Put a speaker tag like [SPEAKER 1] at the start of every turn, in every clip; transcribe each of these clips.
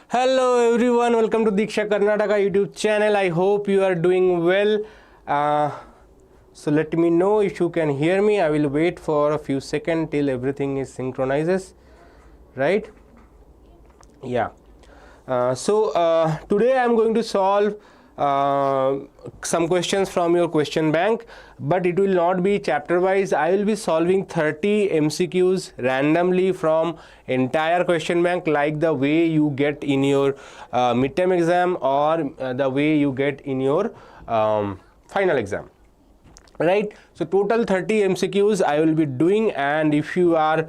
[SPEAKER 1] Hello everyone, welcome to Deeksha Karnataka YouTube channel. I hope you are doing well. So let me know if you can hear me. I will wait for a few seconds till everything is synchronizes, right? Yeah. Today I am going to solve some questions from your question bank, but it will not be chapter wise. I will be solving 30 MCQs randomly from entire question bank, like the way you get in your midterm exam or the way you get in your final exam, right? So total 30 MCQs I will be doing, and if you are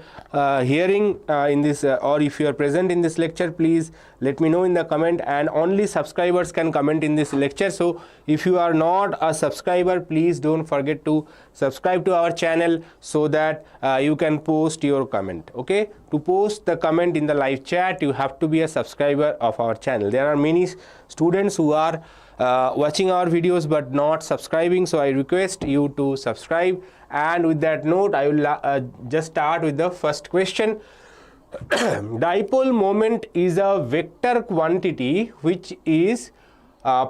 [SPEAKER 1] hearing in this or if you are present in this lecture, please let me know in the comment, and only subscribers can comment in this lecture. So if you are not a subscriber, please don't forget to subscribe to our channel so that you can post your comment. Okay, to post the comment in the live chat, you have to be a subscriber of our channel. There are many students who are watching our videos but not subscribing, so I request you to subscribe. And with that note, I will just start with the first question. Dipole moment is a vector quantity which is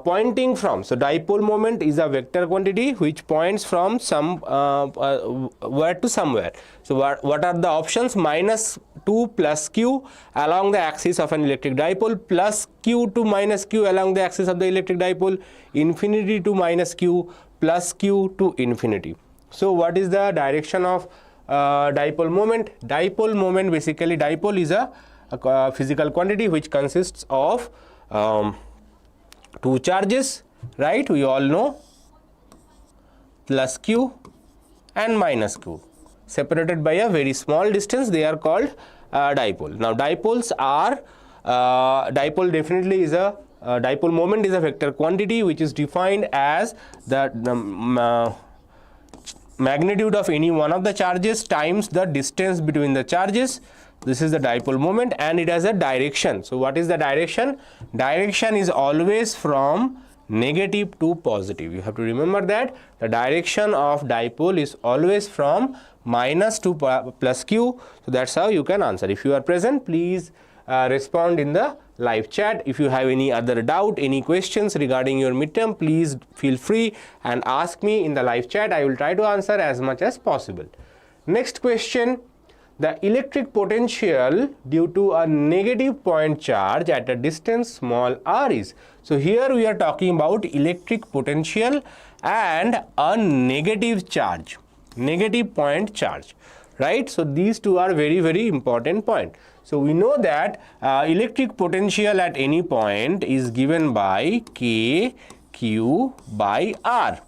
[SPEAKER 1] pointing from, so dipole moment is a vector quantity which points from some where to somewhere. So what are the options? Minus 2 plus q along the axis of an electric dipole, plus q to minus q along the axis of the electric dipole, infinity to minus q, plus q to infinity. So what is the direction of dipole moment? Dipole moment, basically dipole is a physical quantity which consists of two charges, right? We all know, plus q and minus q, separated by a very small distance. They are called dipole. Now dipoles are dipole definitely is a dipole moment is a vector quantity which is defined as the magnitude of any one of the charges times the distance between the charges. This is the dipole moment, and it has a direction. So what is the direction? Direction is always from negative to positive. You have to remember that the direction of dipole is always from minus to plus q. So that's how you can answer. If you are present, please respond in the live chat. If you have any other doubt, any questions regarding your midterm, please feel free and ask me in the live chat. I will try to answer as much as possible. Next question. The electric potential due to a negative point charge at a distance small r is. So here we are talking about electric potential and a negative charge, negative point charge, right? So these two are very, very important point. So we know that electric potential at any point is given by k q by r.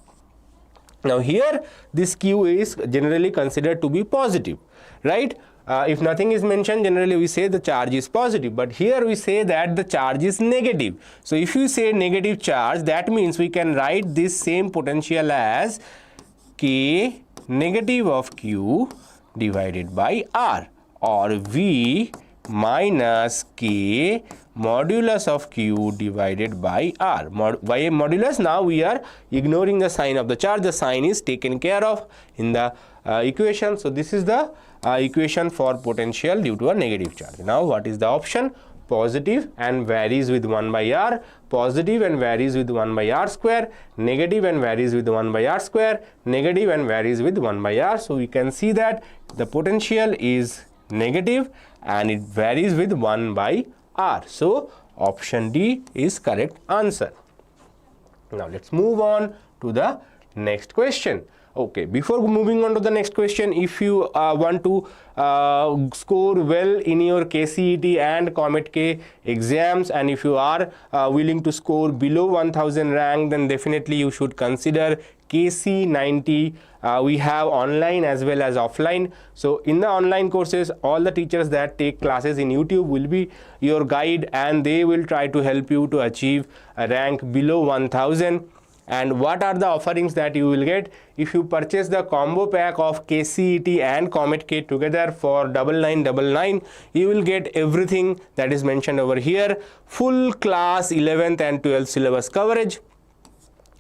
[SPEAKER 1] Now here this q is generally considered to be positive, right? If nothing is mentioned, generally we say the charge is positive, but here we say that the charge is negative. So if you say negative charge, that means we can write this same potential as k negative of q divided by r, or v minus k modulus of q divided by r. By modulus, now we are ignoring the sign of the charge. The sign is taken care of in the equation. So this is the equation for potential due to a negative charge. Now what is the option? Positive and varies with 1 by r, positive and varies with 1 by r square, negative and varies with 1 by r square, negative and varies with 1 by r. So we can see that the potential is negative and it varies with 1 by r. So option D is correct answer. Now let's move on to the next question. Okay, before moving on to the next question, if you want to score well in your KCET and Comet K exams, and if you are willing to score below 1000 rank, then definitely you should consider KC90. We have online as well as offline. So in the online courses, all the teachers that take classes in YouTube will be your guide, and they will try to help you to achieve a rank below 1000. And what are the offerings that you will get? If you purchase the combo pack of KCET and Comet K together for 9999, you will get everything that is mentioned over here. Full class 11th and 12th syllabus coverage.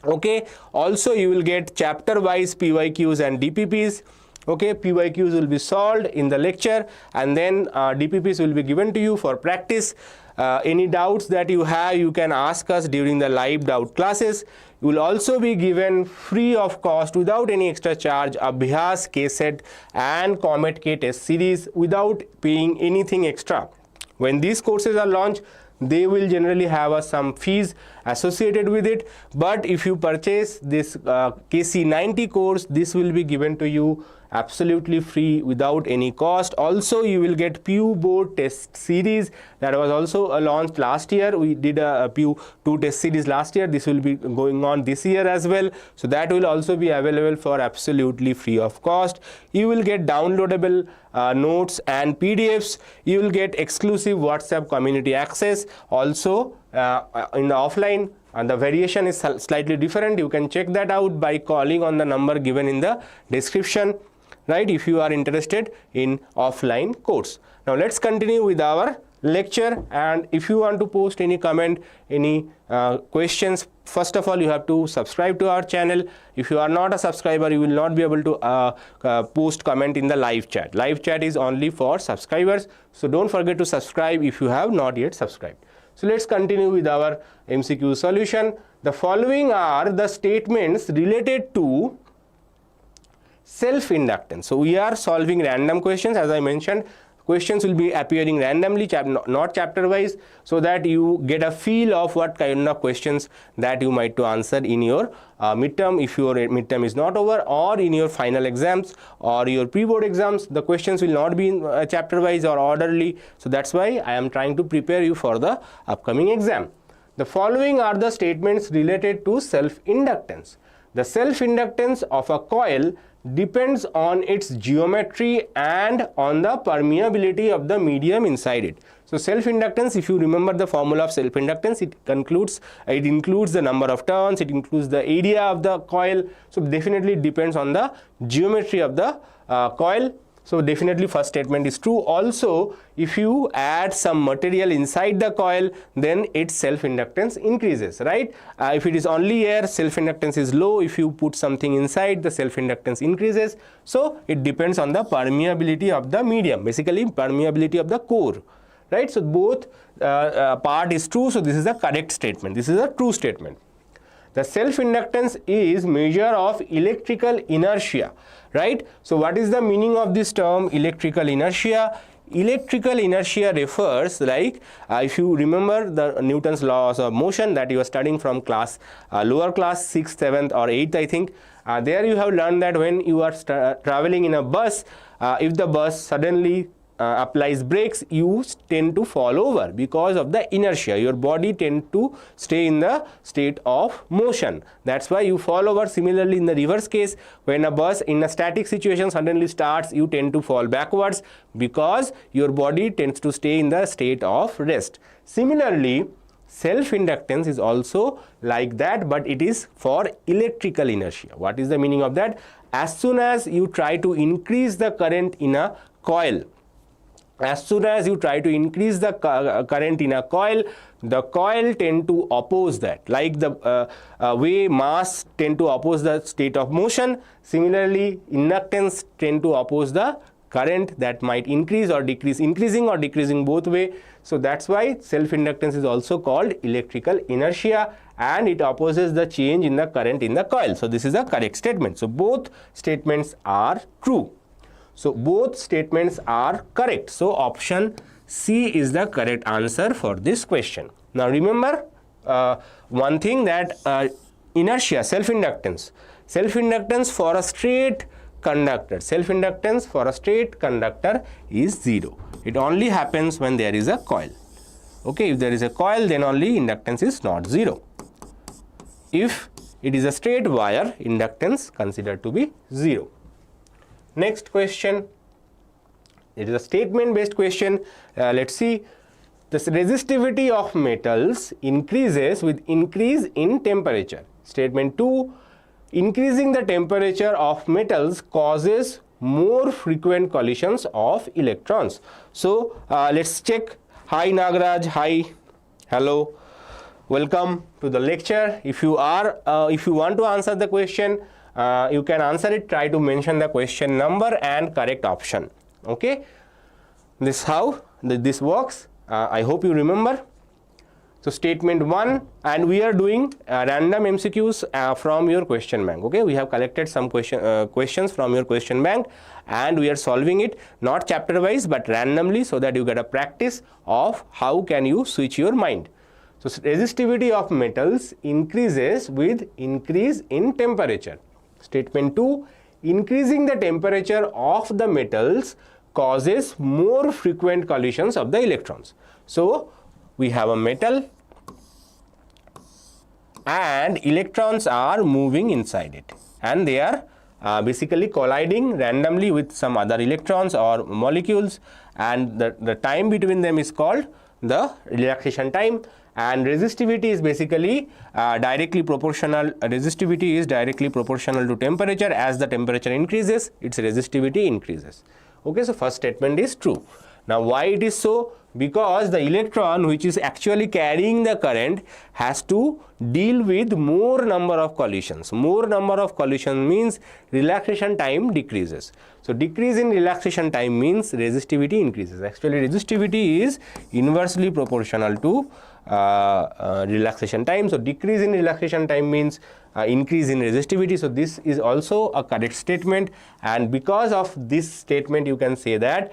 [SPEAKER 1] Okay, also you will get chapter wise PYQs and DPPs. Okay, PYQs will be solved in the lecture, and then DPPs will be given to you for practice. Any doubts that you have, you can ask us during the live doubt classes. You will also be given free of cost, without any extra charge, Abhyas, KCET and Comet K test series without paying anything extra. When these courses are launched, they will generally have some fees associated with it, but if you purchase this KC90 course, this will be given to you absolutely free without any cost. Also, you will get PU board test series that was also launched last year. We did a PU2 test series last year. This will be going on this year as well, so that will also be available for absolutely free of cost. You will get downloadable notes and PDFs. You will get exclusive WhatsApp community access. Also, in the offline, and the variation is slightly different. You can check that out by calling on the number given in the description, right, if you are interested in offline course. Now let's continue with our lecture, and if you want to post any comment, any questions, first of all you have to subscribe to our channel. If you are not a subscriber, you will not be able to post comment in the live chat. Live chat is only for subscribers, so don't forget to subscribe if you have not yet subscribed. So let's continue with our MCQ solution. The following are the statements related to self-inductance. So we are solving random questions. As I mentioned, questions will be appearing randomly, not chapter wise, so that you get a feel of what kind of questions that you might to answer in your midterm, if your midterm is not over, or in your final exams or your pre-board exams. The questions will not be in chapter wise or orderly, so that's why I am trying to prepare you for the upcoming exam. The following are the statements related to self-inductance. The self-inductance of a coil depends on its geometry and on the permeability of the medium inside it. So self-inductance, if you remember the formula of self-inductance, it includes the number of turns, it includes the area of the coil. So definitely it depends on the geometry of the coil. So definitely first statement is true. Also, if you add some material inside the coil, then its self-inductance increases, right? If it is only air, self-inductance is low. If you put something inside, the self-inductance increases. So it depends on the permeability of the medium, basically permeability of the core, right? So both part is true. So this is a correct statement. This is a true statement. The self-inductance is measure of electrical inertia, right? So what is the meaning of this term electrical inertia? Electrical inertia refers, like if you remember the Newton's laws of motion that you are studying from class lower class 6th, 7th or 8th, I think, there you have learned that when you are traveling in a bus, if the bus suddenly applies brakes, you tend to fall over because of the inertia. Your body tends to stay in the state of motion. That's why you fall over. Similarly, in the reverse case, when a bus in a static situation suddenly starts, you tend to fall backwards because your body tends to stay in the state of rest. Similarly, self-inductance is also like that, but it is for electrical inertia. What is the meaning of that? As soon as you try to increase the current in a coil, as soon as you try to increase the current in a coil, the coil tend to oppose that, like the way mass tend to oppose the state of motion. Similarly, inductance tend to oppose the current that might increase or decrease, increasing or decreasing both way. So that's why self-inductance is also called electrical inertia, and it opposes the change in the current in the coil. So this is a correct statement. So both statements are true. So both statements are correct. So option C is the correct answer for this question. Now remember one thing, that inertia, self-inductance for a straight conductor, self-inductance for a straight conductor is 0. It only happens when there is a coil. Okay, if there is a coil, then only inductance is not 0. If it is a straight wire, inductance considered to be 0. Next question, it is a statement based question. Let's see. The resistivity of metals increases with increase in temperature. Statement 2, increasing the temperature of metals causes more frequent collisions of electrons. So let's check. Hi Nagaraj, hi, hello, welcome to the lecture. If you want to answer the question, You can answer it, try to mention the question number and correct option. Okay, this how this works. I hope you remember. So statement 1, and we are doing random MCQs from your question bank. Okay, we have collected some questions from your question bank, and we are solving it not chapter wise but randomly, so that you get a practice of how can you switch your mind. So resistivity of metals increases with increase in temperature. Statement 2, increasing the temperature of the metals causes more frequent collisions of the electrons. So we have a metal and electrons are moving inside it, and they are basically colliding randomly with some other electrons or molecules, and the time between them is called the relaxation time, and resistivity is basically directly proportional. Resistivity is directly proportional to temperature. As the temperature increases, its resistivity increases. Okay, so first statement is true. Now why it is so? Because the electron which is actually carrying the current has to deal with more number of collisions. More number of collisions means relaxation time decreases. So decrease in relaxation time means resistivity increases. Actually resistivity is inversely proportional to relaxation time. So decrease in relaxation time means increase in resistivity. So this is also a correct statement, and because of this statement you can say that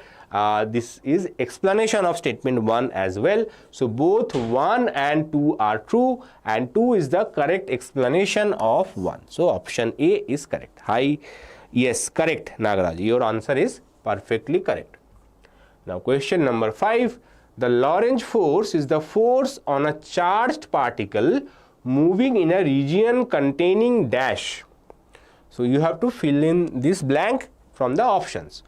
[SPEAKER 1] this is explanation of statement 1 as well. So both 1 and 2 are true, and 2 is the correct explanation of 1. So option A is correct. Hi, yes, correct Nagaraj, your answer is perfectly correct. Now question number 5, the Lorentz force is the force on a charged particle moving in a region containing dash. So you have to fill in this blank from the options.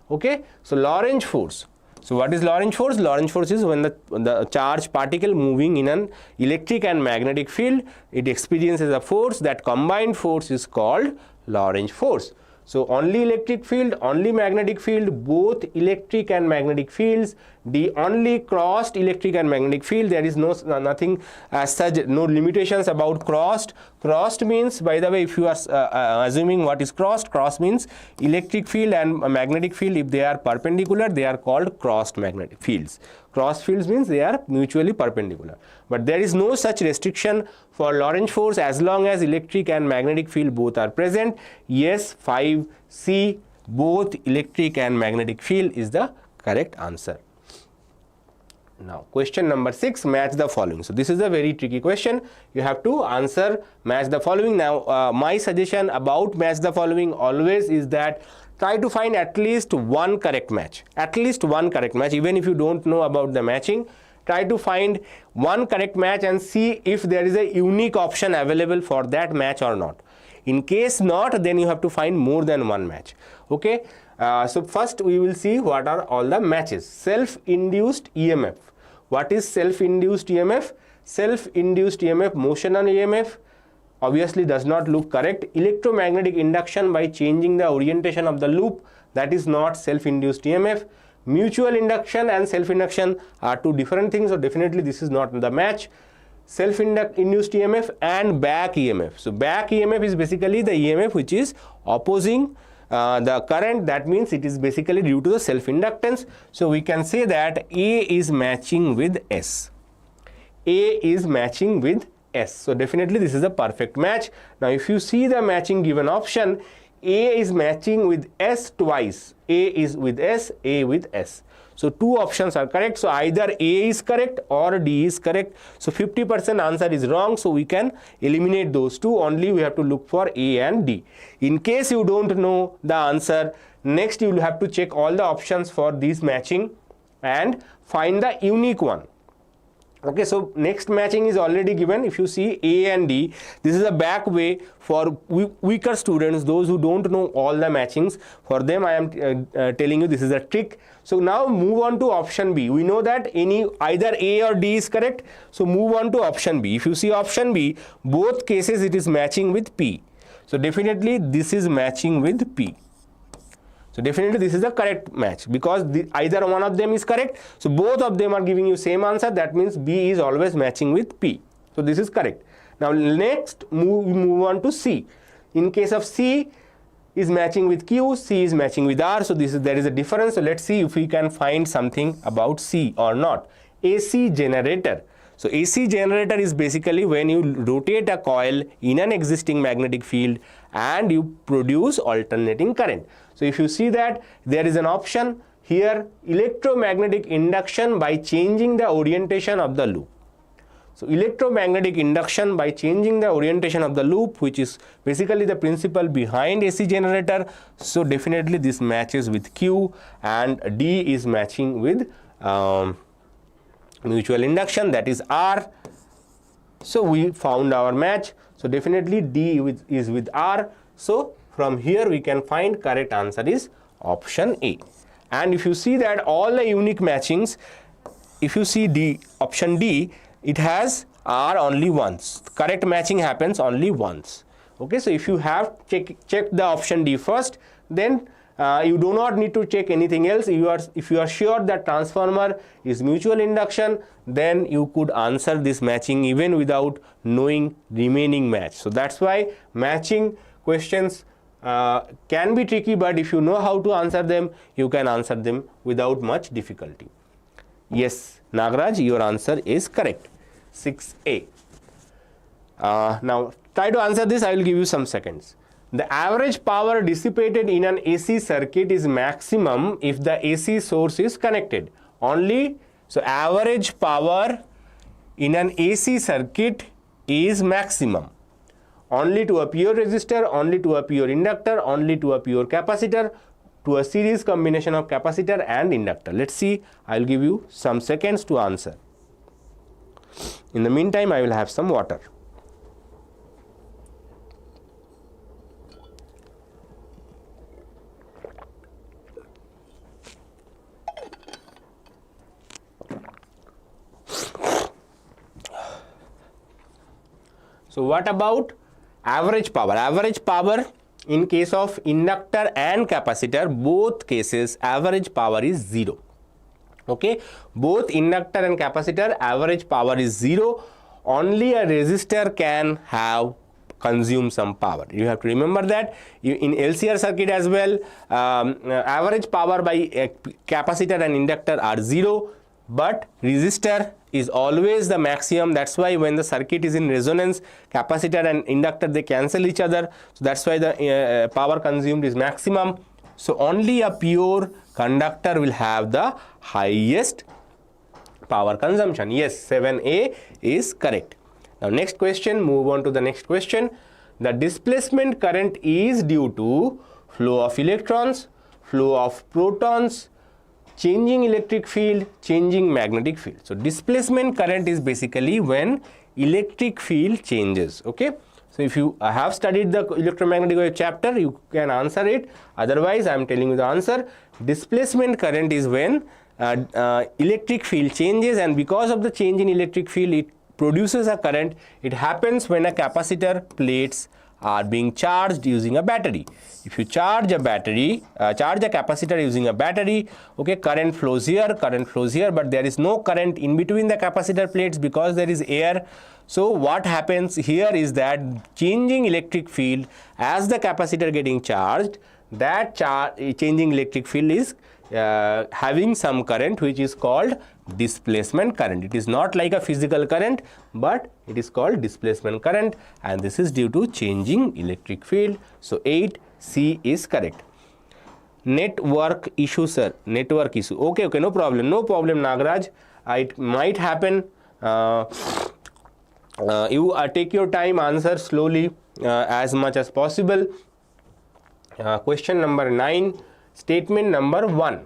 [SPEAKER 1] Okay, so Lorentz force. So what is Lorentz force? Lorentz force is when the charged particle moving in an electric and magnetic field, it experiences a force. That combined force is called Lorentz force. So only electric field, only magnetic field, both electric and magnetic fields, the only crossed electric and magnetic field, there is nothing as such, no limitations about crossed. Crossed means, by the way, if you are assuming what is crossed, cross means electric field and magnetic field, if they are perpendicular, they are called crossed magnetic fields. Crossed fields means they are mutually perpendicular. But there is no such restriction for Lorentz force as long as electric and magnetic field both are present. Yes, 5C, both electric and magnetic field is the correct answer. Now question number 6, match the following. So this is a very tricky question. You have to answer match the following. Now my suggestion about match the following always is that try to find at least one correct match. At least one correct match. Even if you don't know about the matching, try to find one correct match and see if there is a unique option available for that match or not. In case not, then you have to find more than one match. Okay, so first we will see what are all the matches. Self-induced EMF. What is self-induced EMF? Self-induced EMF, motional EMF, obviously does not look correct. Electromagnetic induction by changing the orientation of the loop, that is not self-induced EMF. Mutual induction and self-induction are two different things, so definitely this is not the match. Self-induced EMF and back EMF. So back EMF is basically the EMF which is opposing the current. That means it is basically due to the self-inductance. So we can say that A is matching with S. A is matching with S. So definitely this is a perfect match. Now if you see the matching given option, A is matching with S twice. A is with S, A with S. So two options are correct. So either A is correct or D is correct. So 50% answer is wrong. So we can eliminate those two. Only we have to look for A and D. In case you don't know the answer, next you will have to check all the options for this matching and find the unique one. Okay, so next matching is already given. If you see A and D, this is a back way for weaker students, those who don't know all the matchings. For them I am telling you this is a trick. So now move on to option B. We know that either A or D is correct. So move on to option B. If you see option B, both cases it is matching with P. So definitely this is matching with P. So definitely this is the correct match because either one of them is correct. So both of them are giving you same answer. That means B is always matching with P. So this is correct. Now next we move on to C. In case of C is matching with Q, C is matching with R, so there is a difference. So let's see if we can find something about C or not. AC generator. So AC generator is basically when you rotate a coil in an existing magnetic field and you produce alternating current. So if you see that there is an option here, electromagnetic induction by changing the orientation of the loop. So electromagnetic induction by changing the orientation of the loop, which is basically the principle behind AC generator. So definitely this matches with Q, and D is matching with mutual induction, that is R. So we found our match. So definitely D is with R. So from here we can find correct answer is option A. And if you see that all the unique matchings, if you see D, option D, it has R only once. Correct matching happens only once. Okay, so if you have checked the option D first, then you do not need to check anything else. If you are sure that transformer is mutual induction, then you could answer this matching even without knowing remaining match. So that's why matching questions can be tricky, but if you know how to answer them, you can answer them without much difficulty. Yes, Nagaraj, your answer is correct. 6A. Now try to answer this. I will give you some seconds. The average power dissipated in an AC circuit is maximum if the AC source is connected. Only, so average power in an AC circuit is maximum only to a pure resistor, only to a pure inductor, only to a pure capacitor, to a series combination of capacitor and inductor. Let's see. I will give you some seconds to answer. In the meantime, I will have some water. So what about average power? Average power in case of inductor and capacitor, both cases average power is 0. Okay, both inductor and capacitor average power is 0. Only a resistor can have consume some power. You have to remember that. In LCR circuit as well, average power by capacitor and inductor are 0, but resistor is always the maximum. That's why when the circuit is in resonance, capacitor and inductor, they cancel each other. So that's why the power consumed is maximum. So only a pure conductor will have the highest power consumption. Yes, 7A is correct. Now next question, move on to the next question. The displacement current is due to flow of electrons, flow of protons, changing electric field, changing magnetic field. So displacement current is basically when electric field changes. Okay, so if you have studied the electromagnetic wave chapter, you can answer it. Otherwise, I am telling you the answer. Displacement current is when electric field changes, and because of the change in electric field, it produces a current. It happens when a capacitor plates are being charged using a battery. If you charge a battery, charge a capacitor using a battery, okay, current flows here, but there is no current in between the capacitor plates because there is air. So what happens here is that changing electric field as the capacitor getting charged, that changing electric field is having some current which is called displacement current. It is not like a physical current, but it is called displacement current, and this is due to changing electric field. So 8C is correct. Network issue, sir. Network issue. Okay, no problem. No problem, Nagaraj. It might happen. You take your time, answer slowly as much as possible. Question number 9. Statement number 1.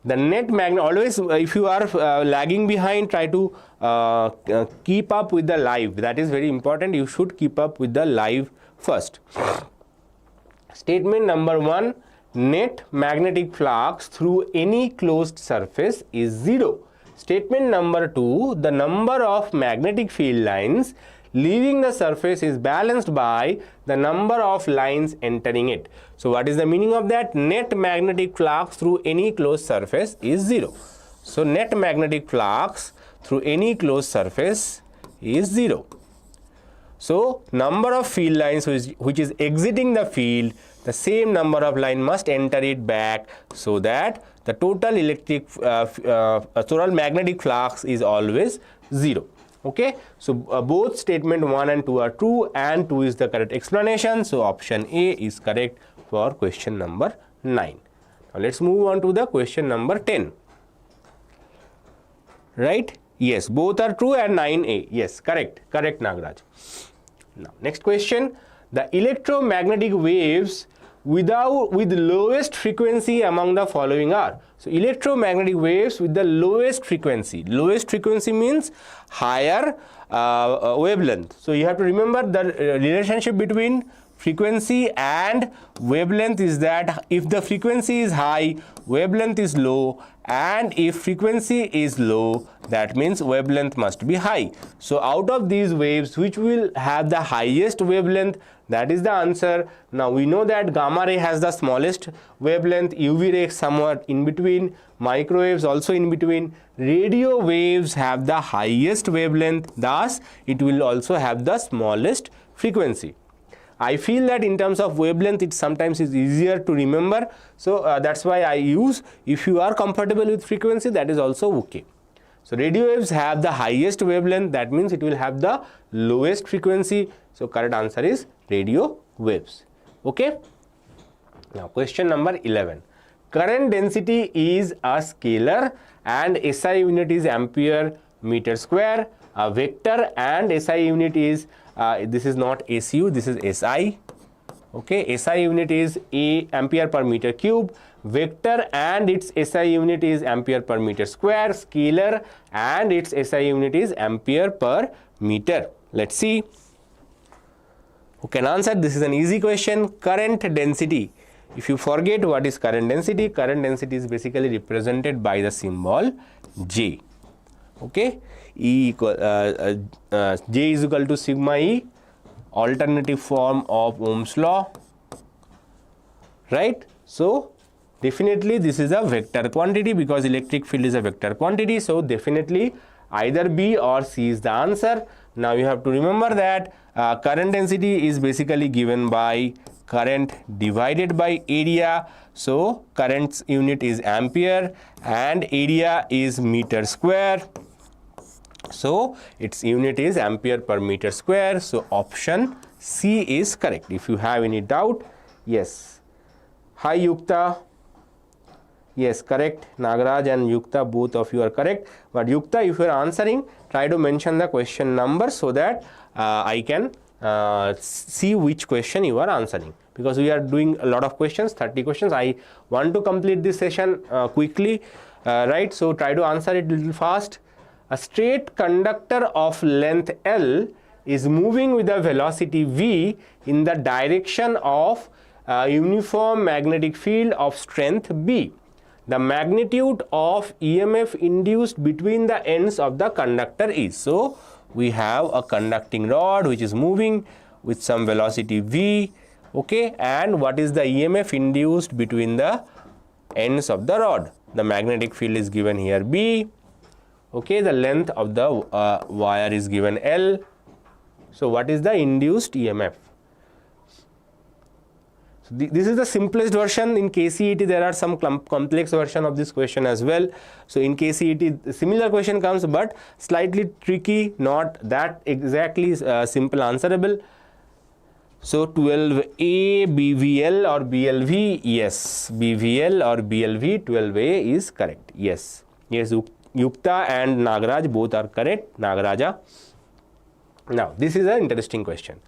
[SPEAKER 1] The net magnet, always if you are lagging behind, try to keep up with the live. That is very important. You should keep up with the live first. Statement number 1. Net magnetic flux through any closed surface is 0. Statement number 2. The number of magnetic field lines leaving the surface is balanced by the number of lines entering it. So what is the meaning of that? Net magnetic flux through any closed surface is 0. So net magnetic flux through any closed surface is 0. So number of field lines which is exiting the field, the same number of line must enter it back, so that the total total magnetic flux is always 0. Okay, so both statement 1 and 2 are true, and 2 is the correct explanation. So option A is correct for question number 9. Now let's move on to the question number 10. Right? Yes, both are true, and 9A. Yes, correct Nagaraj. Now next question, the electromagnetic waves with lowest frequency among the following are. So electromagnetic waves with the lowest frequency means higher wavelength. So you have to remember the relationship between frequency and wavelength is that if the frequency is high, wavelength is low, and if frequency is low, that means wavelength must be high. So out of these waves, which will have the highest wavelength? That is the answer. Now we know that gamma ray has the smallest wavelength, UV ray somewhat in between, microwaves also in between. Radio waves have the highest wavelength, thus it will also have the smallest frequency. I feel that in terms of wavelength, it sometimes is easier to remember. So that's why I use, if you are comfortable with frequency, that is also okay. So radio waves have the highest wavelength, that means it will have the lowest frequency. So correct answer is radio waves. Okay. Now question number 11. Current density is a scalar and SI unit is ampere meter square. A vector and SI unit is this is not SU, this is SI. Okay, SI unit is ampere per meter cube. Vector and its SI unit is ampere per meter square. Scalar and its SI unit is ampere per meter. Let's see who can answer. This is an easy question. Current density. If you forget what is current density is basically represented by the symbol J. Okay, J is equal to sigma E, alternative form of Ohm's law, right? So definitely this is a vector quantity because electric field is a vector quantity. So definitely either B or C is the answer. Now you have to remember that current density is basically given by current divided by area. So current's unit is ampere and area is meter square. So its unit is ampere per meter square. So option C is correct. If you have any doubt, yes. Hi Yukta. Yes, correct. Nagaraj and Yukta, both of you are correct. But Yukta, if you are answering, try to mention the question number so that I can see which question you are answering. Because we are doing a lot of questions, 30 questions. I want to complete this session quickly, right? So try to answer it a little fast. A straight conductor of length L is moving with a velocity v in the direction of a uniform magnetic field of strength B. The magnitude of EMF induced between the ends of the conductor is. So we have a conducting rod which is moving with some velocity v, okay, and what is the EMF induced between the ends of the rod? The magnetic field is given here B. Okay, the length of the wire is given L. So what is the induced EMF? So this is the simplest version. In KCET there are some complex version of this question as well. So in KCET similar question comes but slightly tricky, not that exactly simple answerable. So 12A BVL or BLV, yes, BVL or BLV, 12A is correct. Yes, yes, Yukta and Nagaraj both are correct. Nagaraja. Now this is an interesting question.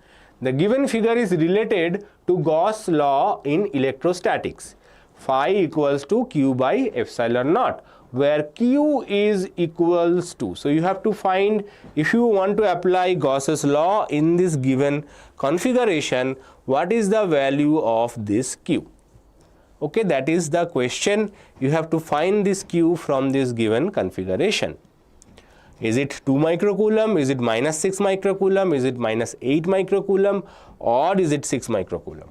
[SPEAKER 1] The given figure is related to Gauss law in electrostatics. Phi equals to Q by epsilon naught, where Q is equals to. So you have to find, if you want to apply Gauss's law in this given configuration, what is the value of this Q? Okay, that is the question. You have to find this Q from this given configuration. Is it 2 microcoulomb? Is it minus 6 microcoulomb? Is it minus 8 microcoulomb? Or is it 6 microcoulomb?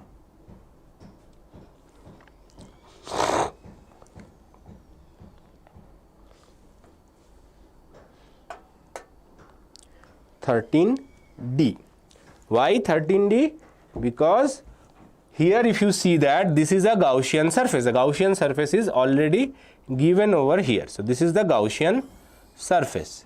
[SPEAKER 1] D. Why 13D? Because here if you see that this is a Gaussian surface. The Gaussian surface is already given over here. So this is the Gaussian surface.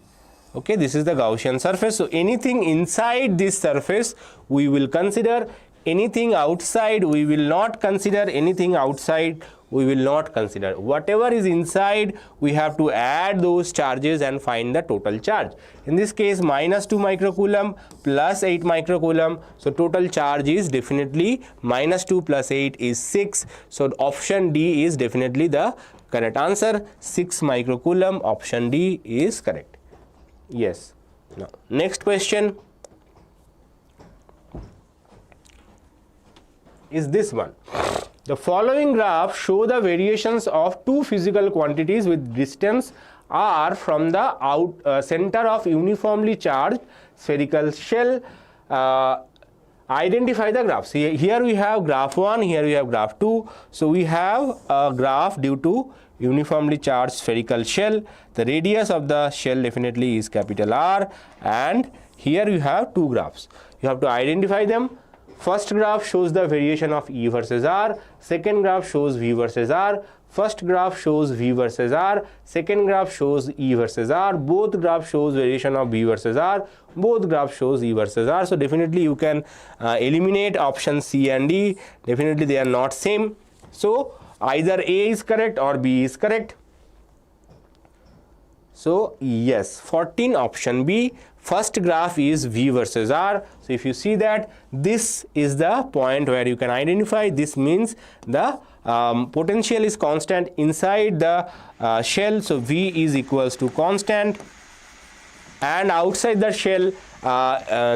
[SPEAKER 1] Okay, this is the Gaussian surface. So anything inside this surface we will consider, anything outside we will not consider, anything outside we will not consider. Whatever is inside, we have to add those charges and find the total charge. In this case, minus 2 microcoulomb plus 8 microcoulomb. So total charge is definitely minus 2 plus 8 is 6. So option D is definitely the correct answer. 6 microcoulomb, option D is correct. Yes. Now, next question is this one. The following graph show the variations of two physical quantities with distance r from the center of uniformly charged spherical shell. Identify the graphs. Here we have graph 1, here we have graph 2. So we have a graph due to uniformly charged spherical shell. The radius of the shell definitely is capital R, and here you have two graphs. You have to identify them. First graph shows the variation of E versus R, second graph shows V versus R, first graph shows V versus R, second graph shows E versus R, both graphs shows variation of V versus R, both graphs shows E versus R. So definitely you can eliminate option C and D, definitely they are not same. So either A is correct or B is correct. So yes, 14 option B. First graph is V versus R. So if you see that this is the point where you can identify, this means the potential is constant inside the shell. So V is equals to constant, and outside the shell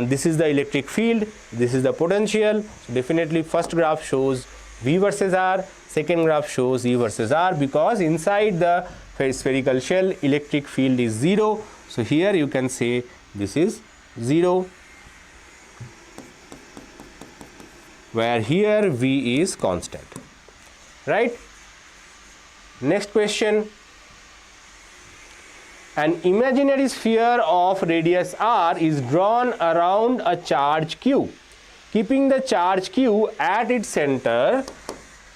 [SPEAKER 1] this is the electric field, this is the potential. So definitely first graph shows V versus R, second graph shows E versus R, because inside the spherical shell electric field is 0. So here you can say this is 0, where here V is constant, right? Next question. An imaginary sphere of radius r is drawn around a charge q. Keeping the charge q at its center,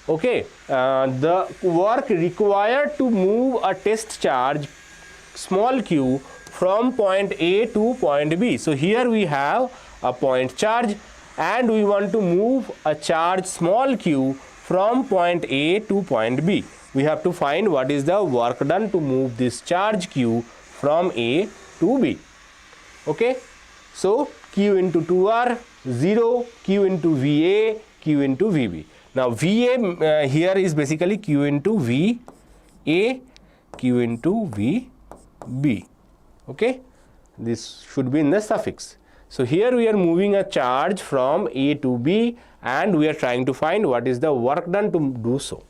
[SPEAKER 1] okay, the work required to move a test charge small q from point A to point B. So here we have a point charge and we want to move a charge small q from point A to point B. We have to find what is the work done to move this charge q from A to B. Okay, so q into 2r 0, q into VA, q into VB. Now VA here is basically q into VA, q into VB. Okay, this should be in the suffix. So here we are moving a charge from A to B and we are trying to find what is the work done to do so.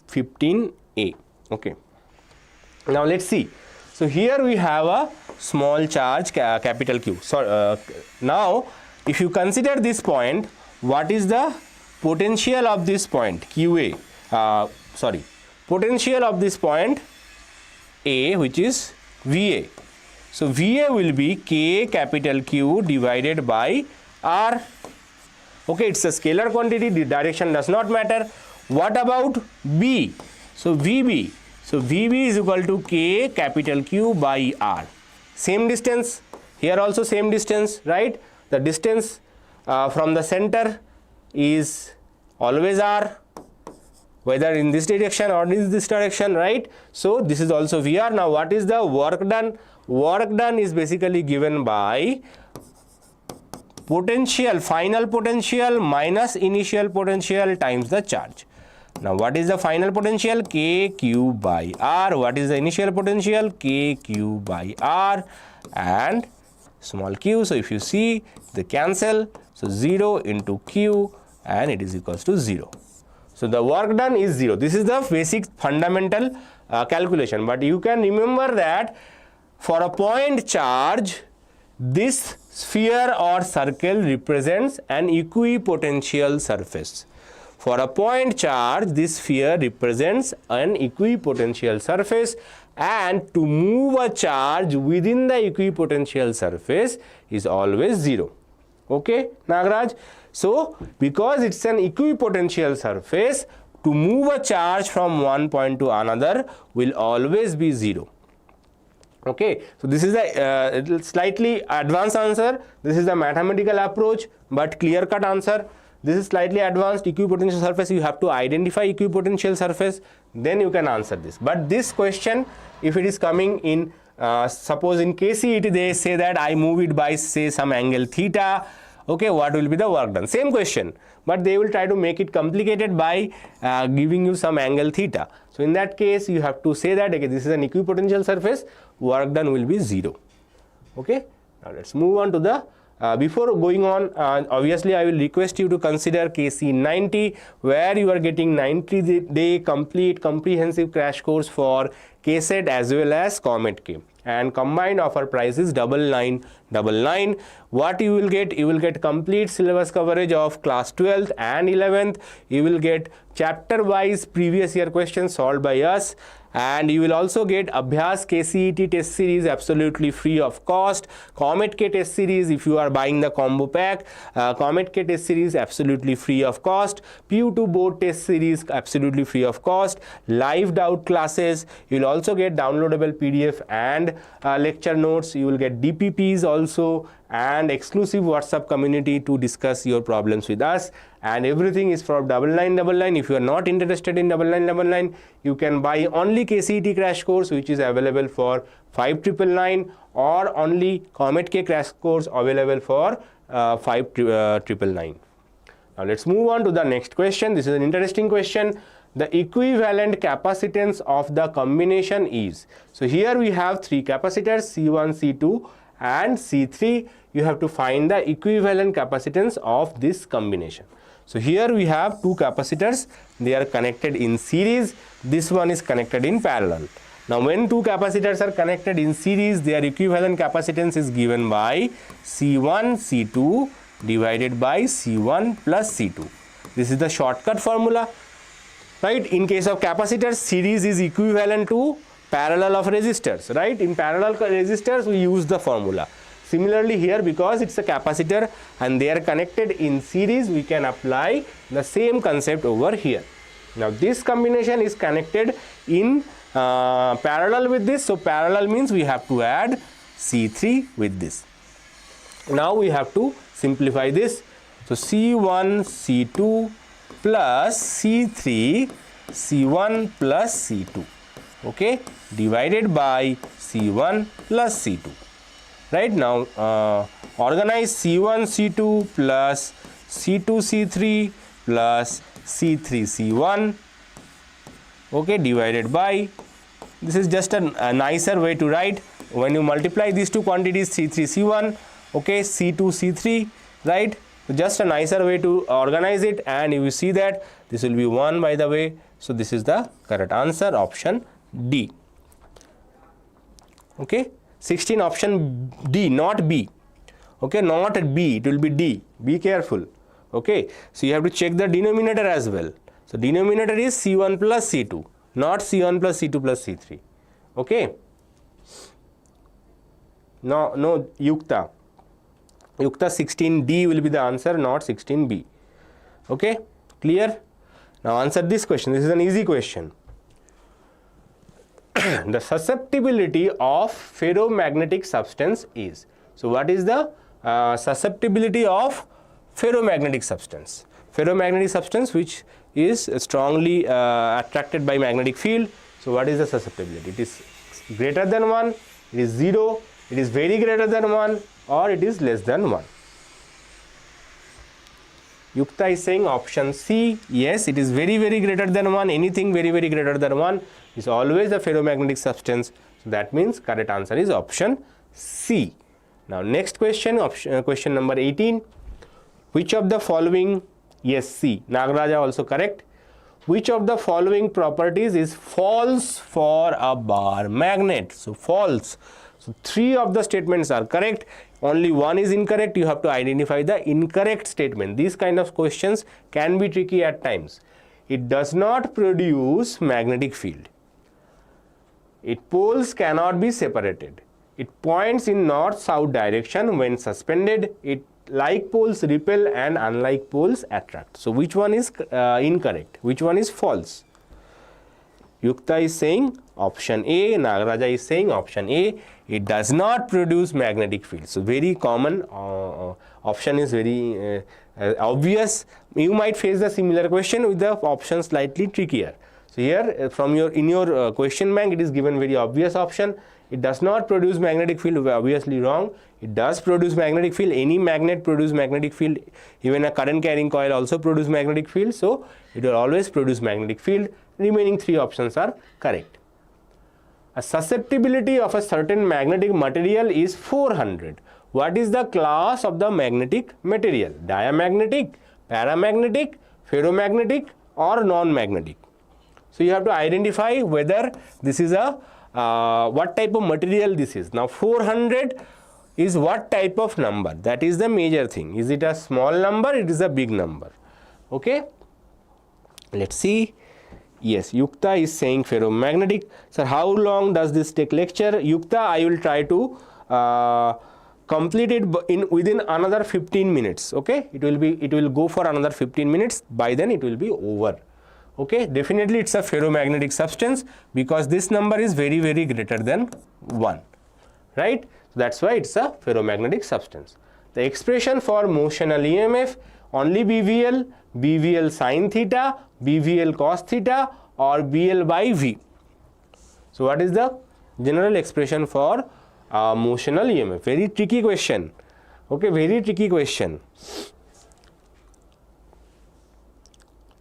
[SPEAKER 1] (15A). Okay, now let's see. So here we have a small charge capital Q. So now if you consider this point, what is the potential of this point QA? Potential of this point A, which is VA. So VA will be K capital Q divided by R. Okay, it's a scalar quantity, the direction does not matter. What about B? So VB. So VB is equal to K capital Q by R. Same distance, here also same distance, right? The distance from the center is always R, whether in this direction or in this direction, right? So this is also VR. Now what is the work done? Work done is basically given by potential, final potential minus initial potential times the charge. Now what is the final potential? KQ by R. What is the initial potential? KQ by R and small q. So if you see, they cancel. So 0 into Q and it is equals to 0. So the work done is 0. This is the basic fundamental calculation. But you can remember that for a point charge, this sphere or circle represents an equipotential surface. For a point charge, this sphere represents an equipotential surface, and to move a charge within the equipotential surface is always 0. Okay, Nagaraj? So, because it's an equipotential surface, to move a charge from one point to another will always be 0. Okay, so this is the slightly advanced answer. This is the mathematical approach, but clear-cut answer. This is slightly advanced. Equipotential surface, you have to identify equipotential surface, then you can answer this. But this question, if it is coming in, suppose in KCET they say that I move it by say some angle theta, okay, what will be the work done? Same question, but they will try to make it complicated by giving you some angle theta. So in that case, you have to say that, okay, this is an equipotential surface, work done will be 0. Okay, now let's move on to the before going on, obviously I will request you to consider KC 90, where you are getting 90-day complete comprehensive crash course for KCET as well as Comet K, and combined offer price is 9999. What you will get? You will get complete syllabus coverage of class 12th and 11th. You will get chapter wise previous year questions solved by us, and you will also get Abhyas KCET test series absolutely free of cost, Comet K test series if you are buying the combo pack, Comet K test series absolutely free of cost, PU2 board test series absolutely free of cost, live doubt classes. You will also get downloadable PDF and lecture notes. You will get DPPs also, and exclusive WhatsApp community to discuss your problems with us, and everything is for 9999. If you are not interested in 9999, you can buy only KCET crash course, which is available for 5999, or only Comet K crash course available for 5999. Now let's move on to the next question. This is an interesting question. The equivalent capacitance of the combination is, so here we have three capacitors, C1, C2 and C3. You have to find the equivalent capacitance of this combination. So here we have two capacitors, they are connected in series, this one is connected in parallel. Now when two capacitors are connected in series, their equivalent capacitance is given by C1 C2 divided by C1 plus C2. This is the shortcut formula, right? In case of capacitors, series is equivalent to parallel of resistors, right? In parallel resistors we use the formula. Similarly here, because it's a capacitor and they are connected in series, we can apply the same concept over here. Now this combination is connected in parallel with this, so parallel means we have to add C3 with this. Now we have to simplify this. So C1 C2 plus C3 C1 plus C2, okay, divided by C1 plus C2. Right now, organize C1 C2 plus C2 C3 plus C3 C1, okay, divided by, this is just a nicer way to write. When you multiply these two quantities, C3 C1, okay, C2 C3, right? So just a nicer way to organize it, and you will see that this will be 1 by the way. So this is the correct answer, option D. Okay, 16 option D, not B. Okay, not B, it will be D. Be careful. Okay, so you have to check the denominator as well. So denominator is C1 plus C2, not C1 plus C2 plus C3. Okay. No, Yukta. Yukta 16D will be the answer, not 16B. Okay, clear? Now answer this question. This is an easy question. The susceptibility of ferromagnetic substance is. So what is the susceptibility of ferromagnetic substance? Ferromagnetic substance which is strongly attracted by magnetic field. So what is the susceptibility? It is greater than 1, it is 0, it is very greater than 1, or it is less than 1. Yukta is saying option C. Yes, it is very greater than 1. Anything very greater than 1 is always a ferromagnetic substance. So that means correct answer is option C. Now next question, question number 18. Which of the following, yes, C, Nagaraja also correct. Which of the following properties is false for a bar magnet? So false. So 3 of the statements are correct. only one is incorrect, you have to identify the incorrect statement. These kind of questions can be tricky at times. It does not produce magnetic field. Its poles cannot be separated. It points in north-south direction when suspended. It like poles repel and unlike poles attract. So which one is incorrect? Which one is false? Yukta is saying option A, Nagaraja is saying option A. It does not produce magnetic field. So very common option is very obvious. You might face the similar question with the option slightly trickier. So here from in your question bank, it is given very obvious option. It does not produce magnetic field, obviously wrong. It does produce magnetic field. Any magnet produce magnetic field. Even a current carrying coil also produce magnetic field. So it will always produce magnetic field. Remaining three options are correct. A susceptibility of a certain magnetic material is 400. What is the class of the magnetic material? Diamagnetic, paramagnetic, ferromagnetic or non-magnetic? So you have to identify whether this is a what type of material this is. Now 400 is what type of number? That is the major thing. Is it a small number? It is a big number. Okay. Let's see. Yes, Yukta is saying ferromagnetic. Sir, how long does this take lecture? Yukta, I will try to complete it within another 15 minutes. Okay, it will go for another 15 minutes. By then it will be over. Okay, definitely it's a ferromagnetic substance because this number is very, very greater than 1, right? So that's why it's a ferromagnetic substance. The expression for motional EMF, only BVL, BVL sin theta, BVL cos theta or BL by V. So what is the general expression for motional EMF? Very tricky question. Okay, very tricky question.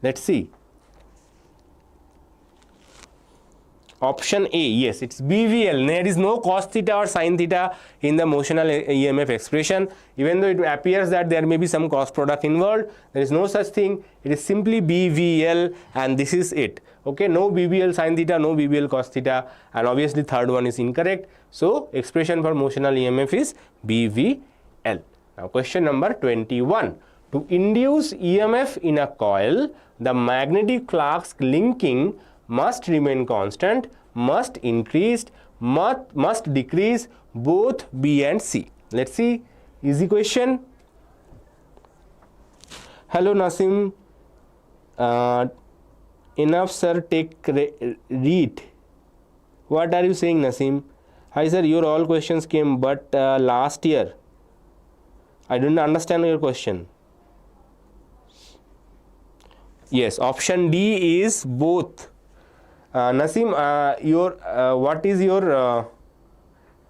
[SPEAKER 1] Let's see. Option A, yes, it's BVL. There is no cos theta or sin theta in the motional EMF expression. Even though it appears that there may be some cross product involved, there is no such thing. It is simply BVL and this is it. Okay, no BVL sin theta, no BVL cos theta, and obviously third one is incorrect. So expression for motional EMF is BVL. Now question number 21. To induce EMF in a coil, the magnetic flux linking must remain constant, must increase, must decrease, both B and C. Let's see, easy question. Hello Nasim, enough sir, take read. What are you saying Nasim? Hi sir, your all questions came but last year. I didn't understand your question. Yes, option D is both. Nasim, what is your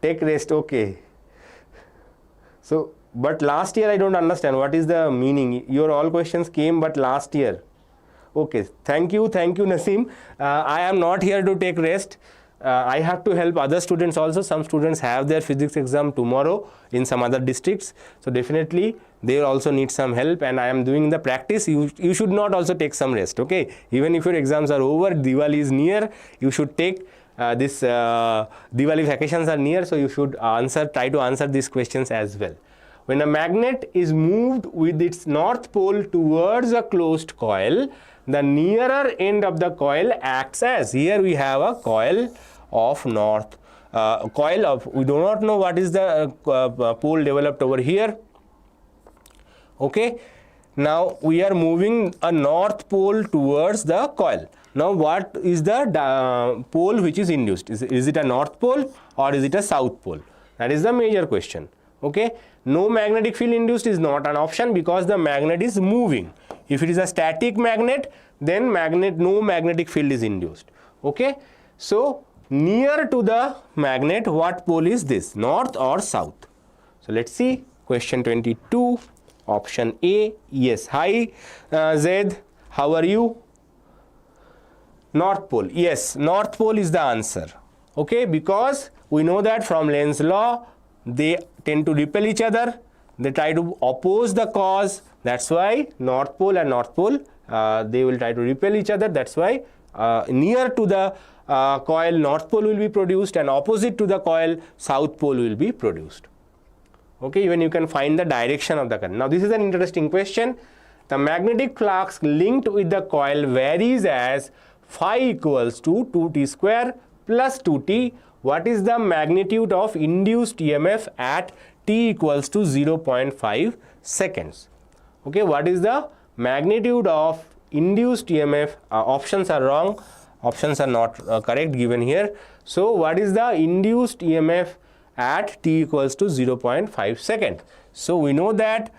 [SPEAKER 1] take rest? Okay. So, but last year I don't understand. What is the meaning? Your all questions came, but last year. Okay. Thank you, Nasim. I am not here to take rest. I have to help other students also. Some students have their physics exam tomorrow in some other districts. So definitely they also need some help and I am doing the practice. You should not also take some rest. Okay. Even if your exams are over, Diwali is near, you should take this Diwali vacations are near. So you should try to answer these questions as well. When a magnet is moved with its north pole towards a closed coil, the nearer end of the coil acts as, here we have a coil of north, we do not know what is the pole developed over here. Okay, now we are moving a north pole towards the coil. Now what is the pole which is induced? Is it a north pole or is it a south pole? That is the major question. Okay, no magnetic field induced is not an option because the magnet is moving. If it is a static magnet, then no magnetic field is induced. Okay, so near to the magnet, what pole is this, north or south? So let's see, question 22, option A, yes. Hi Zaid, how are you? North pole, yes, north pole is the answer. Okay, because we know that from Lenz's law, they tend to repel each other, they try to oppose the cause. That's why north pole and north pole, they will try to repel each other. That's why near to the coil north pole will be produced and opposite to the coil south pole will be produced. Okay, even you can find the direction of the current. Now this is an interesting question. The magnetic flux linked with the coil varies as phi equals to 2t square plus 2t. What is the magnitude of induced EMF at t equals to 0.5 seconds? Okay, what is the magnitude of induced EMF? Options are wrong. Options are not correct given here. So what is the induced EMF at t equals to 0.5 seconds? So we know that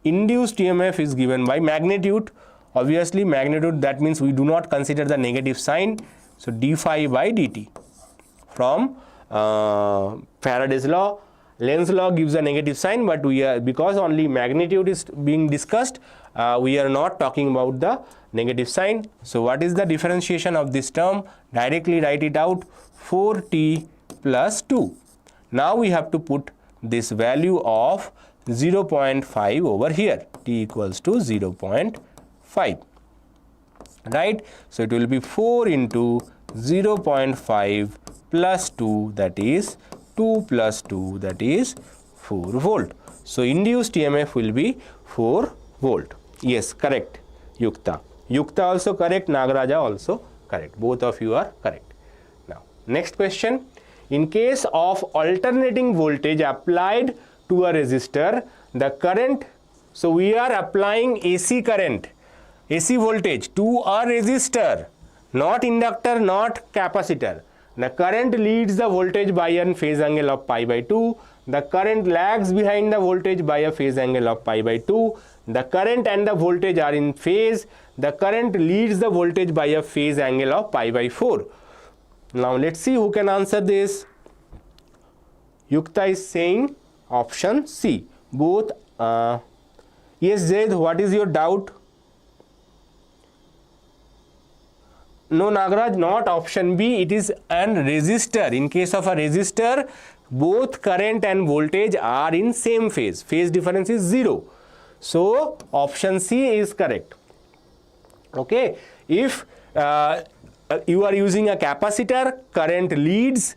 [SPEAKER 1] induced EMF is given by magnitude. Obviously magnitude, that means we do not consider the negative sign. So d phi by dt from Faraday's law. Lenz's law gives a negative sign, but we are, because only magnitude is being discussed, we are not talking about the negative sign. So what is the differentiation of this term? Directly write it out, 4t plus 2. Now we have to put this value of 0.5 over here, t equals to 0.5, right? So it will be 4 into 0.5 plus 2, that is 2 plus 2, that is 4 volt. So induced EMF will be 4 volt. Yes, correct, Yukta. Yukta also correct, Nagaraja also correct. Both of you are correct. Now, next question. In case of alternating voltage applied to a resistor, the current, so we are applying AC current, AC voltage to a resistor, not inductor, not capacitor. The current leads the voltage by a phase angle of pi by 2. The current lags behind the voltage by a phase angle of pi by 2. The current and the voltage are in phase. The current leads the voltage by a phase angle of pi by 4. Now let's see who can answer this. Yukta is saying option C. Both. Yes, Zaid, what is your doubt? No, Nagaraj, not option B. It is an resistor. In case of a resistor, both current and voltage are in same phase. Phase difference is 0. So option C is correct. Okay. If you are using a capacitor, current leads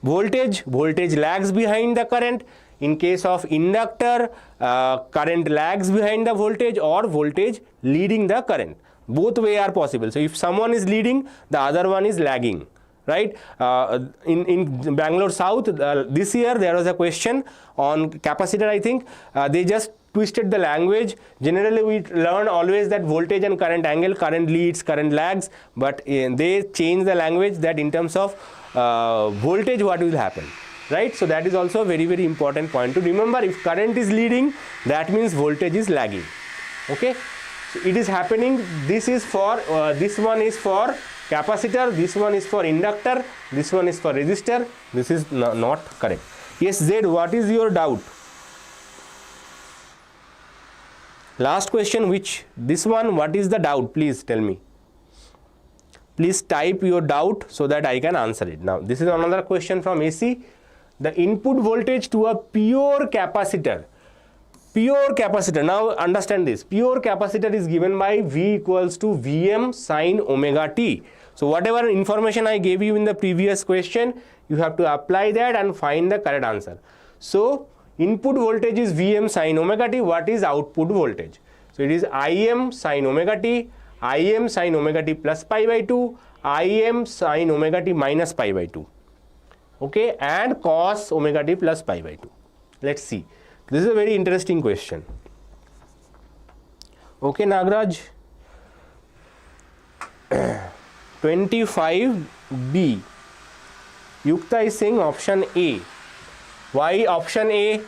[SPEAKER 1] voltage, voltage lags behind the current. In case of inductor, current lags behind the voltage or voltage leading the current. Both way are possible. So if someone is leading, the other one is lagging, right? In Bangalore South, this year there was a question on capacitor, I think. They just twisted the language. Generally we learn always that voltage and current angle, current leads, current lags, but they change the language that in terms of voltage what will happen, right? So that is also a very, very important point to remember. If current is leading, that means voltage is lagging. Okay. So it is happening. This is for this one is for capacitor, this one is for inductor, this one is for resistor. This is not correct. Yes, Zed, what is your doubt? Last question, which this one, what is the doubt? Please tell me. Please type your doubt so that I can answer it. Now this is another question from AC. The input voltage to a pure capacitor. Pure capacitor, now understand this, pure capacitor is given by V equals to Vm sin omega t. So whatever information I gave you in the previous question, you have to apply that and find the correct answer. So input voltage is Vm sin omega t. What is output voltage? So it is Im sin omega t, Im sin omega t plus pi by 2, Im sin omega t minus pi by 2. Okay, and cos omega t plus pi by 2. Let's see. This is a very interesting question. Okay, Nagraj. 25B. Yukta is saying option A. Why option A?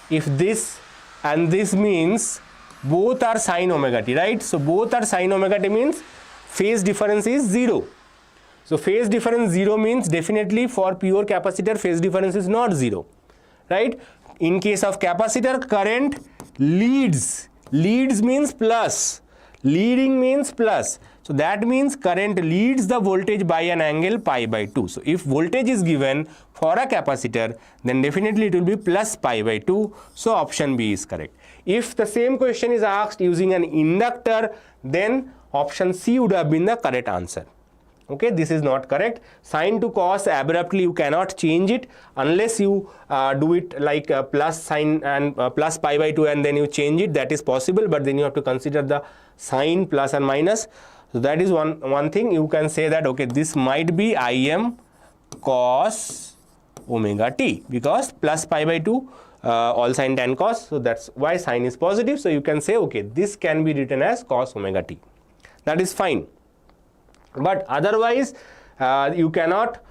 [SPEAKER 1] If this and this means both are sin omega t, right? So both are sin omega t means phase difference is 0. So phase difference 0 means definitely for pure capacitor phase difference is not 0, right? In case of capacitor, current leads. Leads means plus. Leading means plus. So that means current leads the voltage by an angle pi by 2. So if voltage is given for a capacitor, then definitely it will be plus pi by 2. So option B is correct. If the same question is asked using an inductor, then option C would have been the correct answer. Okay, this is not correct. Sine to cos abruptly you cannot change it unless you do it like plus sine and plus pi by 2 and then you change it. That is possible, but then you have to consider the sine plus and minus. So that is one thing. You can say that okay, this might be Im cos omega t, because plus pi by 2 all sine tan cos, so that's why sine is positive. So you can say okay, this can be written as cos omega t. That is fine. But otherwise you cannot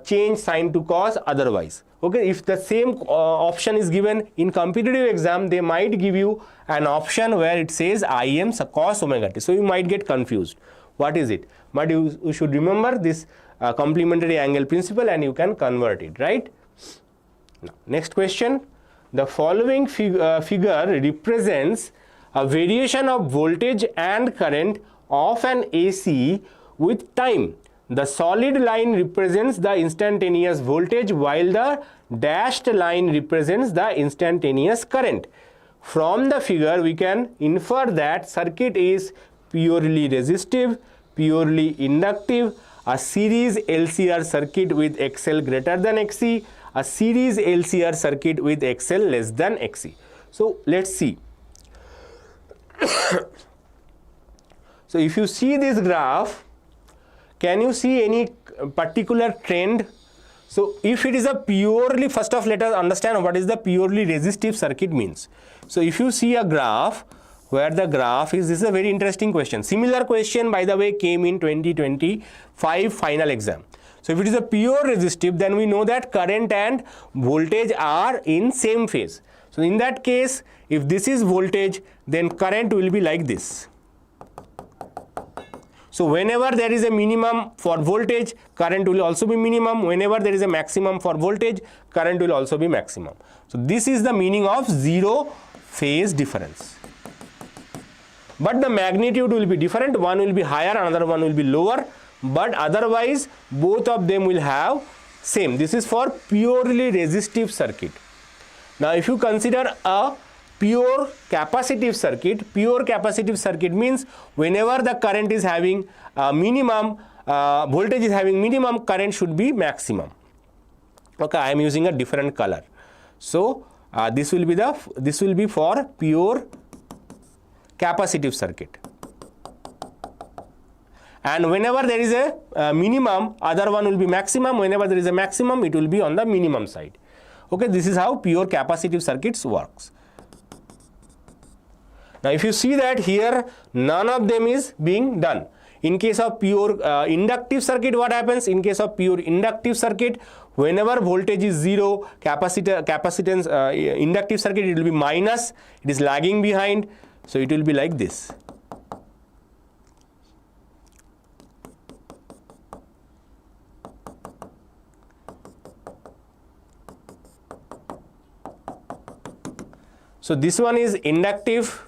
[SPEAKER 1] change sine to cos otherwise. Okay, if the same option is given in competitive exam, they might give you an option where it says Im cos omega t. So you might get confused. What is it? But you should remember this complementary angle principle and you can convert it, right? Now, next question. The following figure represents a variation of voltage and current of an AC with time. The solid line represents the instantaneous voltage while the dashed line represents the instantaneous current. From the figure we can infer that circuit is purely resistive, purely inductive, a series LCR circuit with XL greater than XC, a series LCR circuit with XL less than XC. So let's see. So if you see this graph, can you see any particular trend? So if it is a purely, first of all, let us understand what is the purely resistive circuit means. So if you see a graph where the graph is, this is a very interesting question. Similar question, by the way, came in 2025 final exam. So if it is a pure resistive, then we know that current and voltage are in same phase. So in that case, if this is voltage, then current will be like this. So whenever there is a minimum for voltage, current will also be minimum. Whenever there is a maximum for voltage, current will also be maximum. So this is the meaning of zero phase difference. But the magnitude will be different. One will be higher, another one will be lower. But otherwise, both of them will have same. This is for purely resistive circuit. Now, if you consider a pure capacitive circuit means whenever the current is having minimum, voltage is having minimum, current should be maximum. Okay, I am using a different color. So this will be for pure capacitive circuit. And whenever there is a minimum, other one will be maximum. Whenever there is a maximum, it will be on the minimum side. Okay, this is how pure capacitive circuits works. Now, if you see that here, none of them is being done. In case of pure inductive circuit, what happens? In case of pure inductive circuit, whenever voltage is zero, capacitance, inductive circuit, it will be minus. It is lagging behind. So it will be like this. So this one is inductive,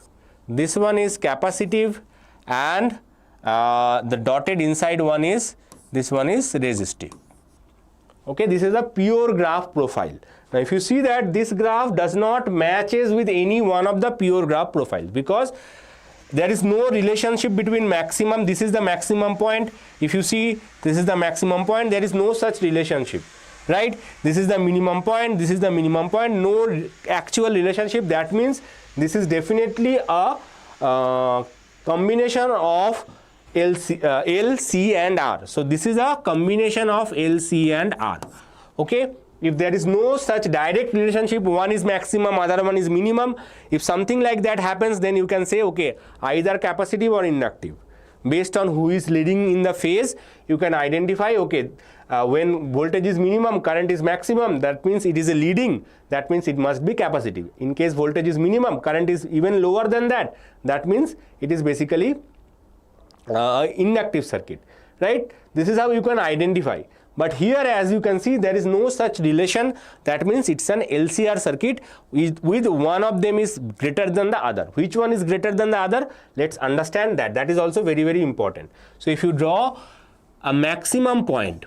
[SPEAKER 1] this one is capacitive, and the dotted inside one is, this one is resistive. Okay, this is a pure graph profile. Now if you see that this graph does not matches with any one of the pure graph profiles, because there is no relationship between maximum, this is the maximum point. If you see, this is the maximum point, there is no such relationship. Right, this is the minimum point, this is the minimum point, no actual relationship. That means this is definitely a combination of L, C and R. So this is a combination of L, C and R. Okay, if there is no such direct relationship, one is maximum, other one is minimum, if something like that happens, then you can say okay, either capacitive or inductive. Based on who is leading in the phase, you can identify okay, when voltage is minimum, current is maximum, that means it is a leading, that means it must be capacitive. In case voltage is minimum, current is even lower than that, that means it is basically inductive circuit, right? This is how you can identify. But here, as you can see, there is no such relation. That means it's an LCR circuit with one of them is greater than the other. Which one is greater than the other? Let's understand that. That is also very, very important. So if you draw a maximum point,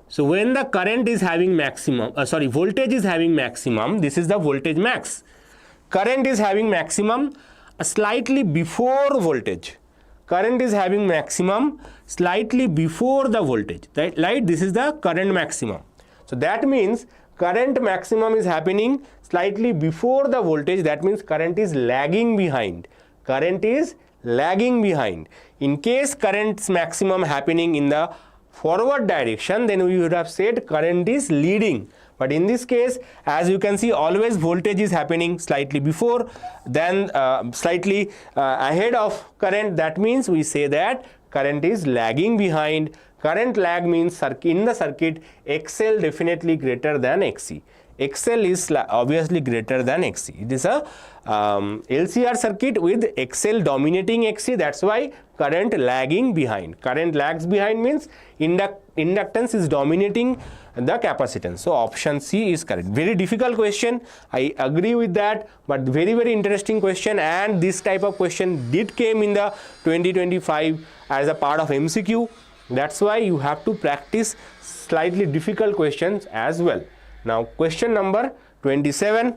[SPEAKER 1] so when the current is having maximum, voltage is having maximum, this is the voltage max. Current is having maximum slightly before voltage. current is having maximum slightly before the voltage, right? This is the current maximum. So that means current maximum is happening slightly before the voltage. That means current is lagging behind. Current is lagging behind. In case current's maximum happening in the forward direction, then we would have said current is leading. But in this case, as you can see, always voltage is happening slightly before, then slightly ahead of current. That means we say that current is lagging behind. Current lag means in the circuit, XL definitely greater than XC. XL is obviously greater than XC. It is a LCR circuit with XL dominating XC. That's why current lagging behind. Current lags behind means inductance is dominating the capacitance. So option C is correct. Very difficult question, I agree with that, but very, very interesting question, and this type of question did came in the 2025 as a part of MCQ. That's why you have to practice slightly difficult questions as well. Now question number 27.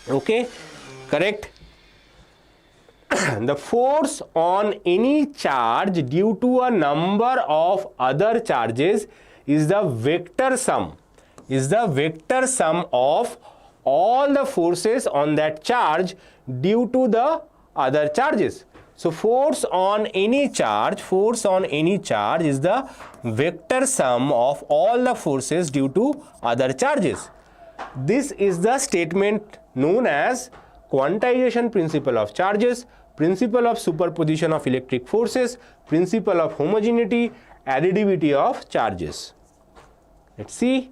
[SPEAKER 1] Okay, correct. The force on any charge due to a number of other charges is the vector sum. Is the vector sum of all the forces on that charge due to the other charges. So force on any charge is the vector sum of all the forces due to other charges. This is the statement known as quantization principle of charges, principle of superposition of electric forces, principle of homogeneity, additivity of charges. Let's see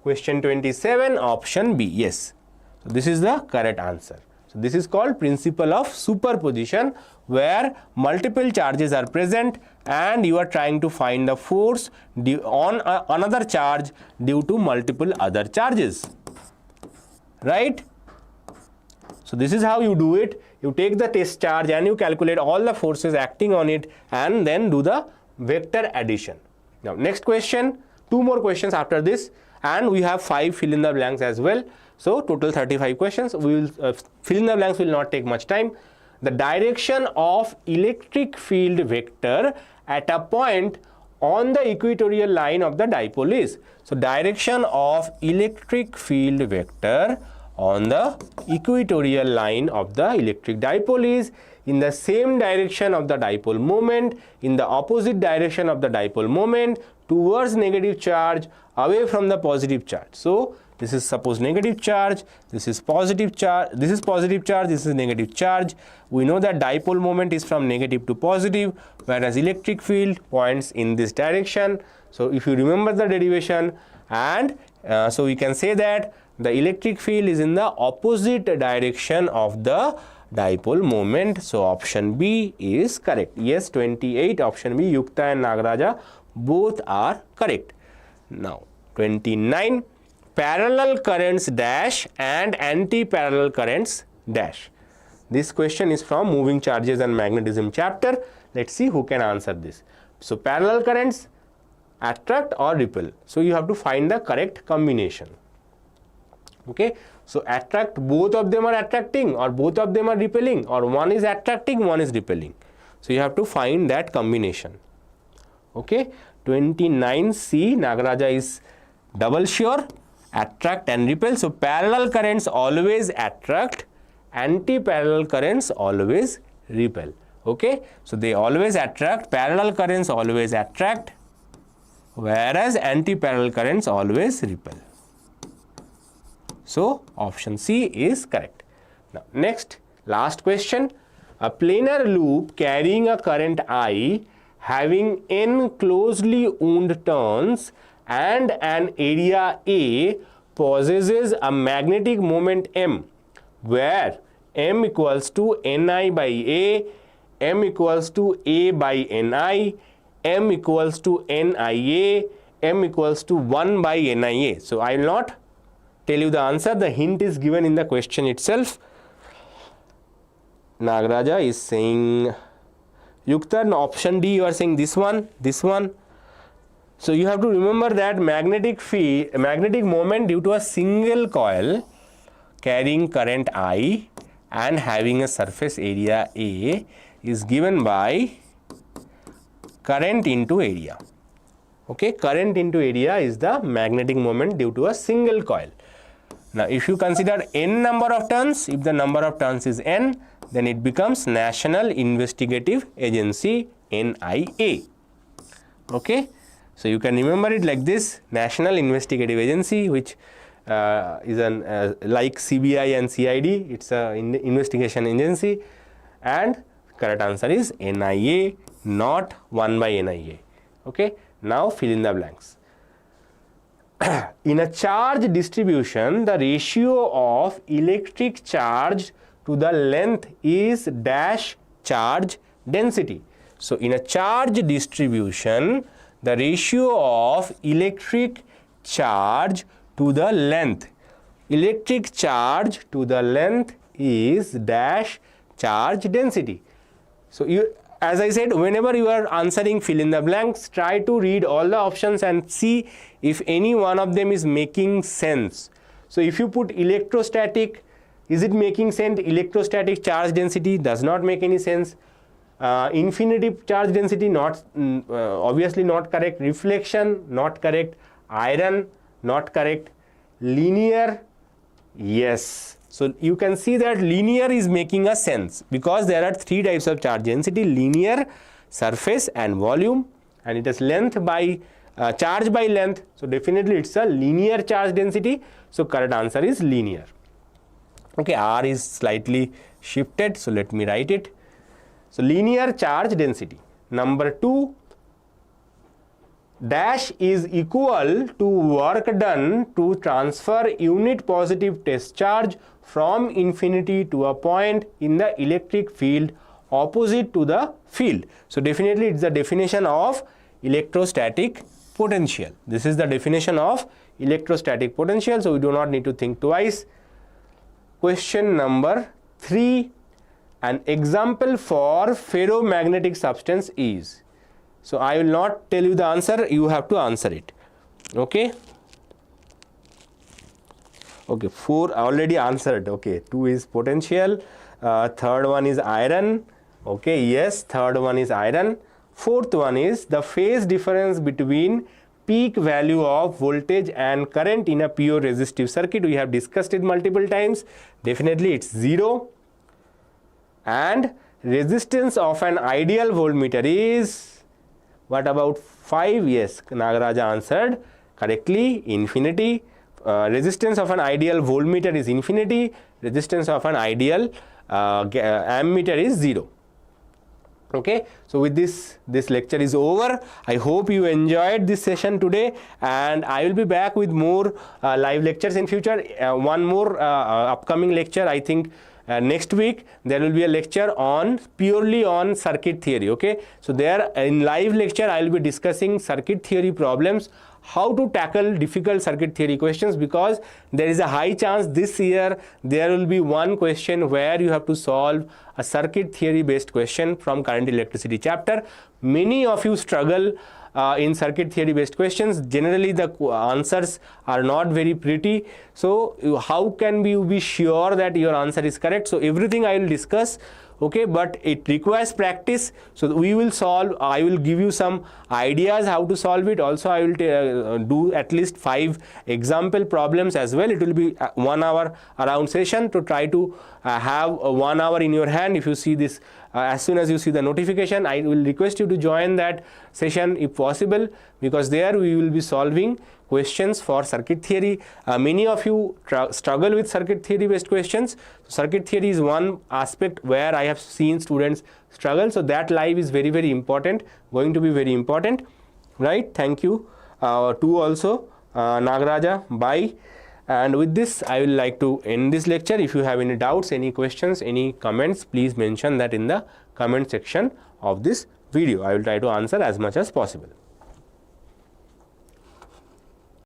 [SPEAKER 1] question 27, option B. Yes, so this is the correct answer. So this is called principle of superposition, where multiple charges are present and you are trying to find the force on another charge due to multiple other charges, right? So this is how you do it. You take the test charge and you calculate all the forces acting on it and then do the vector addition. Now next question, two more questions after this, and we have 5 fill in the blanks as well. So total 35 questions. We will fill in the blanks will not take much time. The direction of electric field vector at a point on the equatorial line of the dipole is. So direction of electric field vector on the equatorial line of the electric dipole is in the same direction of the dipole moment, in the opposite direction of the dipole moment, towards negative charge, away from the positive charge. So this is suppose negative charge, this is positive charge, this is positive charge, this is negative charge. We know that dipole moment is from negative to positive, whereas electric field points in this direction. So if you remember the derivation, and so we can say that the electric field is in the opposite direction of the dipole moment. So option B is correct. Yes, 28, option B, Yukta and Nagaraja both are correct. Now 29, parallel currents dash and anti-parallel currents dash. This question is from moving charges and magnetism chapter. Let's see who can answer this. So parallel currents attract or repel. So you have to find the correct combination. Okay, so attract, both of them are attracting or both of them are repelling, or one is attracting, one is repelling. So you have to find that combination. Okay, 29C, Nagaraja is double sure, attract and repel. So parallel currents always attract, anti-parallel currents always repel. Okay, so they always attract, parallel currents always attract, whereas anti-parallel currents always repel. So option C is correct. Now next, last question. A planar loop carrying a current I having n closely wound turns and an area A possesses a magnetic moment M, where M equals to Ni by A, M equals to A by Ni, M equals to Nia, M equals to 1 by Nia. So I will not tell you the answer, the hint is given in the question itself. Nagaraja is saying Yukta, option D you are saying this one, this one. So you have to remember that magnetic moment due to a single coil carrying current I and having a surface area A is given by current into area. Okay, current into area is the magnetic moment due to a single coil. Now, if you consider n number of turns, if the number of turns is n, then it becomes National Investigative Agency, NIA. Okay, so you can remember it like this: National Investigative Agency, which is an like CBI and CID. It's a investigation agency, and correct answer is NIA, not 1 by NIA. Okay, now fill in the blanks. In a charge distribution, the ratio of electric charge to the length is dash charge density. So, in a charge distribution, the ratio of electric charge to the length, electric charge to the length is dash charge density. So, as I said, whenever you are answering fill in the blanks, try to read all the options and see if any one of them is making sense. So, if you put electrostatic, is it making sense? Electrostatic charge density does not make any sense. Infinity charge density, not obviously not correct. Reflection, not correct. Iron, not correct. Linear, yes. So, you can see that linear is making a sense because there are three types of charge density: linear, surface and volume, and it is length by charge by length. So, definitely it's a linear charge density. So, correct answer is linear. Okay, R is slightly shifted. So, let me write it. So, linear charge density. Number 2, dash is equal to work done to transfer unit positive test charge from infinity to a point in the electric field opposite to the field. So, definitely it's the definition of electrostatic potential. This is the definition of electrostatic potential. So, we do not need to think twice. Question number 3, an example for ferromagnetic substance is. So, I will not tell you the answer, you have to answer it. Okay. Okay, 4 already answered. Okay, 2 is potential, third one is iron. Okay, yes, third one is iron. Fourth one is the phase difference between peak value of voltage and current in a pure resistive circuit. We have discussed it multiple times. Definitely it's 0. And resistance of an ideal voltmeter is, what about 5? Yes, Nagaraja answered correctly, infinity. Resistance of an ideal voltmeter is infinity. Resistance of an ideal ammeter is 0. Okay, so with this lecture is over. I hope you enjoyed this session today, and I will be back with more live lectures in future. One more upcoming lecture, I think next week there will be a lecture on purely on circuit theory. Okay, so there in live lecture I will be discussing circuit theory problems, how to tackle difficult circuit theory questions, because there is a high chance this year there will be one question where you have to solve a circuit theory based question from current electricity chapter. Many of you struggle in circuit theory based questions. Generally the answers are not very pretty. So how can you be sure that your answer is correct? So everything I will discuss. Okay, but it requires practice. So we will solve, I will give you some ideas how to solve it. Also I will do at least 5 example problems as well. It will be 1 hour around session to try to have 1 hour in your hand. If you see this, as soon as you see the notification, I will request you to join that session if possible, because there we will be solving questions for circuit theory. Many of you struggle with circuit theory based questions. Circuit theory is one aspect where I have seen students struggle. So that live is very, very important, going to be very important, right? Thank you to also Nagaraja. Bye. And with this I will like to end this lecture. If you have any doubts, any questions, any comments, please mention that in the comment section of this video. I will try to answer as much as possible.